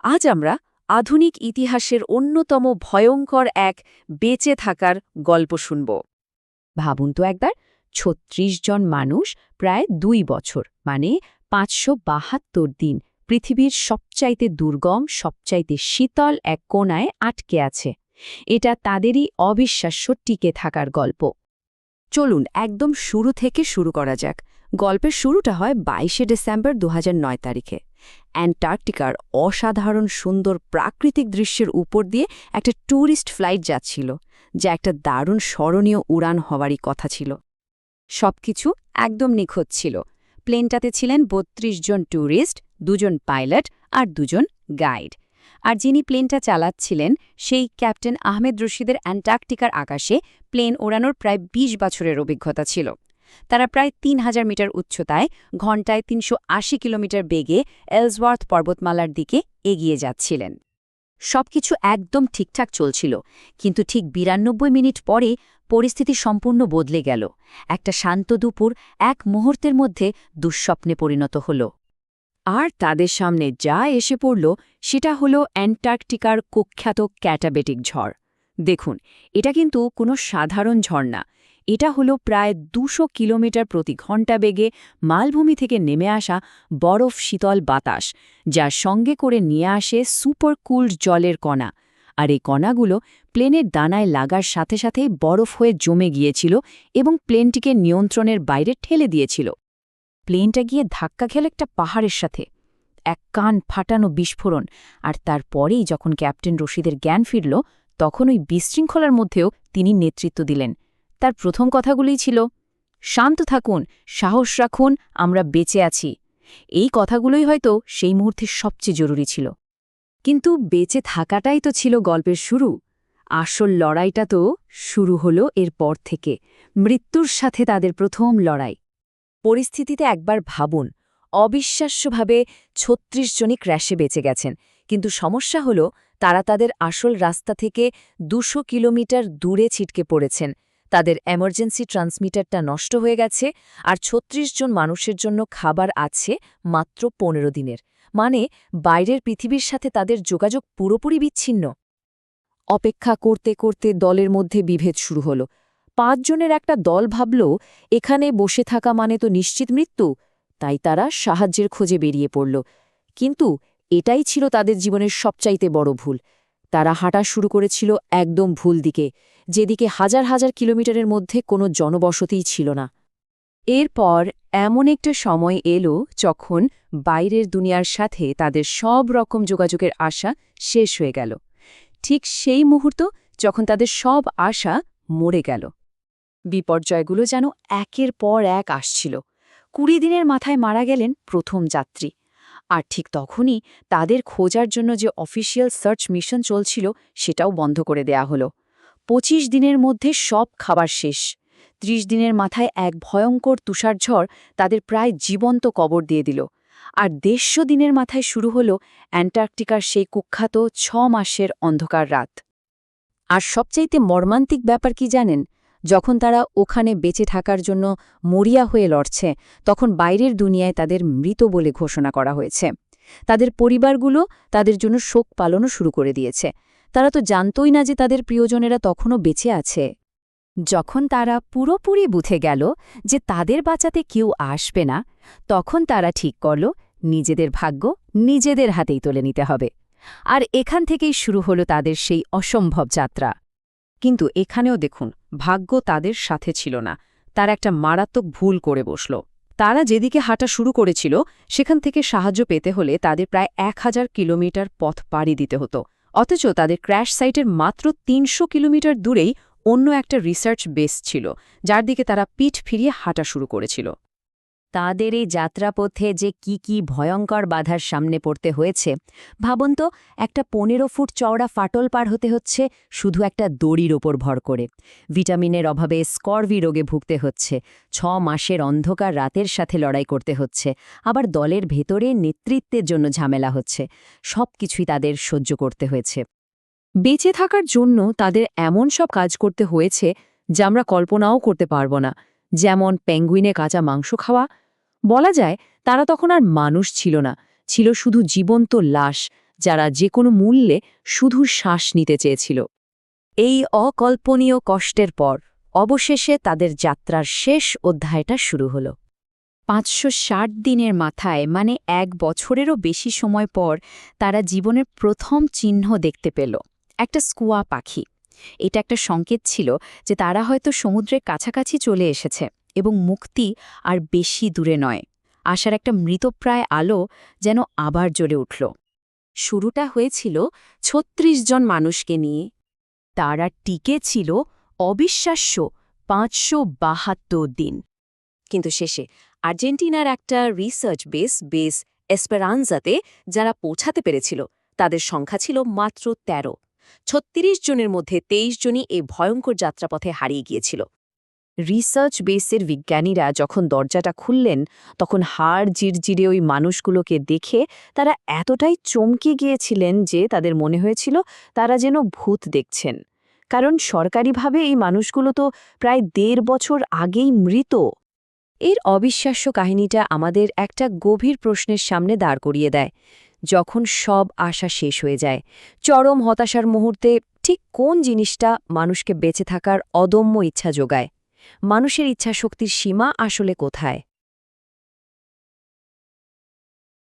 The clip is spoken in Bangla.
আজ আমরা আধুনিক ইতিহাসের অন্যতম ভয়ঙ্কর এক বেঁচে থাকার গল্প শুনব। ভাবুন তো একবার, ৩৬ জন মানুষ প্রায় ২ বছর মানে ৫৭২ দিন পৃথিবীর সবচাইতে দুর্গম, সবচাইতে শীতল এক কোণায় আটকে আছে। এটা তাদেরই অবিশ্বাস্য টিকে থাকার গল্প। চলুন একদম শুরু থেকে শুরু করা যাক। গল্পের শুরুটা হয় ২২শে ডিসেম্বর ২০০৯ তারিখে। অ্যান্টার্কটিকার অসাধারণ সুন্দর প্রাকৃতিক দৃশ্যের উপর দিয়ে একটা ট্যুরিস্ট ফ্লাইট যাচ্ছিল, যা একটা দারুণ স্মরণীয় উড়ান হওয়ারই কথা ছিল। সবকিছু একদম নিখুঁত ছিল। প্লেনটাতে ছিলেন ৩২ জন ট্যুরিস্ট, ২ জন পাইলট আর ২ জন গাইড। আর যিনি প্লেনটা চালাচ্ছিলেন সেই ক্যাপ্টেন আহমেদ রশিদের অ্যান্টার্কটিকার আকাশে প্লেন ওড়ানোর প্রায় ২০ বছরের অভিজ্ঞতা ছিল। তারা প্রায় ৩,০০০ মিটার উচ্চতায় ঘণ্টায় ৩৮০ কিলোমিটার বেগে এলসওয়ার্থ পর্বতমালার দিকে এগিয়ে যাচ্ছিলেন। সবকিছু একদম ঠিকঠাক চলছিল, কিন্তু ঠিক ৯২ মিনিট পরে পরিস্থিতি সম্পূর্ণ বদলে গেল। একটা শান্ত দুপুর এক মুহূর্তের মধ্যে দুঃস্বপ্নে পরিণত হল। আর তাদের সামনে যা এসে পড়ল সেটা হলো অ্যান্টার্কটিকার কুখ্যাত ক্যাটাবেটিক ঝড়। দেখুন, এটা কিন্তু কোনো সাধারণ ঝড় না। এটা হলো প্রায় ২০০ কিলোমিটার প্রতি ঘণ্টা বেগে মালভূমি থেকে নেমে আসা বরফ শীতল বাতাস, যার সঙ্গে করে নিয়ে আসে সুপার কুল্ড জলের কণা। আর এই কণাগুলো প্লেনের ডানায় লাগার সাথে সাথেই বরফ হয়ে জমে গিয়েছিল এবং প্লেনটিকে নিয়ন্ত্রণের বাইরে ঠেলে দিয়েছিল। প্লেনটা গিয়ে ধাক্কা খেল একটা পাহাড়ের সাথে। এক কান ফাটানো বিস্ফোরণ। আর তারপরেই যখন ক্যাপ্টেন রশিদের জ্ঞান ফিরল, তখন ওই বিশৃঙ্খলার মধ্যেও তিনি নেতৃত্ব দিলেন। তার প্রথম কথাগুলোই ছিল, শান্ত থাকুন, সাহস রাখুন, আমরা বেঁচে আছি। এই কথাগুলোই হয়তো সেই মুহূর্তে সবচেয়ে জরুরি ছিল। কিন্তু বেঁচে থাকাটাই তো ছিল গল্পের শুরু। আসল লড়াইটা তো শুরু হলো এরপর থেকে, মৃত্যুর সাথে তাদের প্রথম লড়াই। পরিস্থিতিতে একবার ভাবুন, অবিশ্বাস্যভাবে ৩৬ জনই ক্র্যাশে বেঁচে গেছেন, কিন্তু সমস্যা হলো তারা তাদের আসল রাস্তা থেকে ২০০ কিলোমিটার দূরে ছিটকে পড়েছেন। তাদের এমার্জেন্সি ট্রান্সমিটারটা নষ্ট হয়ে গেছে, আর ৩৬ জন মানুষের জন্য খাবার আছে মাত্র ১৫ দিনের। মানে বাইরের পৃথিবীর সাথে তাদের যোগাযোগ পুরোপুরি বিচ্ছিন্ন। অপেক্ষা করতে করতে দলের মধ্যে বিভেদ শুরু হলো। ৫ জনের একটা দল ভাবল এখানে বসে থাকা মানে তো নিশ্চিত মৃত্যু, তাই তারা সাহায্যের খোঁজে বেরিয়ে পড়ল। কিন্তু এটাই ছিল তাদের জীবনের সবচাইতে বড় ভুল। তারা হাঁটা শুরু করেছিল একদম ভুল দিকে, যেদিকে হাজার হাজার কিলোমিটারের মধ্যে কোনো জনবসতিই ছিল না। এরপর এমন একটা সময় এলো যখন বাইরের দুনিয়ার সাথে তাদের সব রকম যোগাযোগের আশা শেষ হয়ে গেল। ঠিক সেই মুহূর্ত যখন তাদের সব আশা মরে গেল। বিপর্যয়গুলো যেন একের পর এক আসছিল। ২০ দিনের মাথায় মারা গেলেন প্রথম যাত্রী। আর ঠিক তখনই তাদের খোঁজার জন্য যে অফিসিয়াল সার্চ মিশন চলছিল সেটাও বন্ধ করে দেয়া হলো। ২৫ দিনের মধ্যে সব খাবার শেষ। ৩০ দিনের মাথায় এক ভয়ঙ্কর তুষারঝড় তাদের প্রায় জীবন্ত কবর দিয়ে দিল। আর ১৫০ দিনের মাথায় শুরু হলো অ্যান্টার্কটিকার সেই কুখ্যাত ৬ মাসের অন্ধকার রাত। আর সবচাইতে মর্মান্তিক ব্যাপার কি জানেন? যখন তারা ওখানে বেঁচে থাকার জন্য মরিয়া হয়ে লড়ছে, তখন বাইরের দুনিয়ায় তাদের মৃত বলে ঘোষণা করা হয়েছে। তাদের পরিবারগুলো তাদের জন্য শোক পালনও শুরু করে দিয়েছে। তারা তো জানতই না যে তাদের প্রিয়জনেরা তখনও বেঁচে আছে। যখন তারা পুরোপুরি বুঝে গেল যে তাদের বাঁচাতে কেউ আসবে না, তখন তারা ঠিক করল নিজেদের ভাগ্য নিজেদের হাতেই তুলে নিতে হবে। আর এখান থেকেই শুরু হলো তাদের সেই অসম্ভব যাত্রা। কিন্তু এখানেও দেখুন, ভাগ্য তাদের সাথে ছিল না। তারা একটা মারাত্মক ভুল করে বসল। তারা যেদিকে হাঁটা শুরু করেছিল সেখান থেকে সাহায্য পেতে হলে তাদের প্রায় ১,০০০ কিলোমিটার পথ পাড়ি দিতে হতো। অথচ তাদের ক্র্যাশ সাইটের মাত্র ৩০০ কিলোমিটার দূরেই অন্য একটা রিসার্চ বেস ছিল, যার দিকে তারা পিঠ ফিরিয়ে হাঁটা শুরু করেছিল। তাদের এই যাত্রাপথে যে কি ভয়ঙ্কর বাধার সামনে পড়তে হয়েছে ভাবুন তো। একটা ১৫ ফুট চওড়া ফাটল পার হতে হচ্ছে শুধু একটা দড়ির ওপর ভর করে। ভিটামিনের অভাবে স্করভি রোগে ভুগতে হচ্ছে। ৬ মাসের অন্ধকার রাতের সাথে লড়াই করতে হচ্ছে। আবার দলের ভেতরে নেতৃত্বের জন্য ঝামেলা হচ্ছে। সবকিছুই তাদের সহ্য করতে হয়েছে। বেঁচে থাকার জন্য তাদের এমন সব কাজ করতে হয়েছে যা আমরা কল্পনাও করতে পারব না। যেমন পেঙ্গুইনে কাঁচা মাংস খাওয়া। বলা যায় তারা তখন আর মানুষ ছিল না, ছিল শুধু জীবন্ত লাশ, যারা যে কোনো মূল্যে শুধু শ্বাস নিতে চেয়েছিল। এই অকল্পনীয় কষ্টের পর অবশেষে তাদের যাত্রার শেষ অধ্যায়টা শুরু হলো। 560 দিনের মাথায় মানে 1 বছরেরও বেশি সময় পর তারা জীবনের প্রথম চিহ্ন দেখতে পেল, একটা স্কুয়া পাখি। এটা একটা সংকেত ছিল যে তারা হয়তো সমুদ্রের কাছাকাছি চলে এসেছে এবং মুক্তি আর বেশি দূরে নয়। আশার একটা মৃতপ্রায় আলো যেন আবার জ্বলে উঠল। শুরুটা হয়েছিল ৩৬ জন মানুষকে নিয়ে। তারা টিকে ছিল অবিশ্বাস্য ৫৭২ দিন। কিন্তু শেষে আর্জেন্টিনার একটা রিসার্চ বেস এসপেরানজাতে যারা পৌঁছাতে পেরেছিল তাদের সংখ্যা ছিল মাত্র ১৩। ৩৬ জনের মধ্যে ২৩ জনই এই ভয়ঙ্কর যাত্রাপথে হারিয়ে গিয়েছিল। রিসার্চ বেসের বিজ্ঞানীরা যখন দরজাটা খুললেন তখন হাড় জিরজিরে ওই মানুষগুলোকে দেখে তারা এতটাই চমকে গিয়েছিলেন যে তাদের মনে হয়েছিল তারা যেন ভূত দেখছেন। কারণ সরকারিভাবে এই মানুষগুলো তো প্রায় ১.৫ বছর আগেই মৃত। এর অবিশ্বাস্য কাহিনীটা আমাদের একটা গভীর প্রশ্নের সামনে দাঁড় করিয়ে দেয়। যখন সব আশা শেষ হয়ে যায়, চরম হতাশার মুহূর্তে ঠিক কোন জিনিসটা মানুষকে বেঁচে থাকার অদম্য ইচ্ছা যোগায়? মানুষের ইচ্ছাশক্তির সীমা আসলে কোথায়?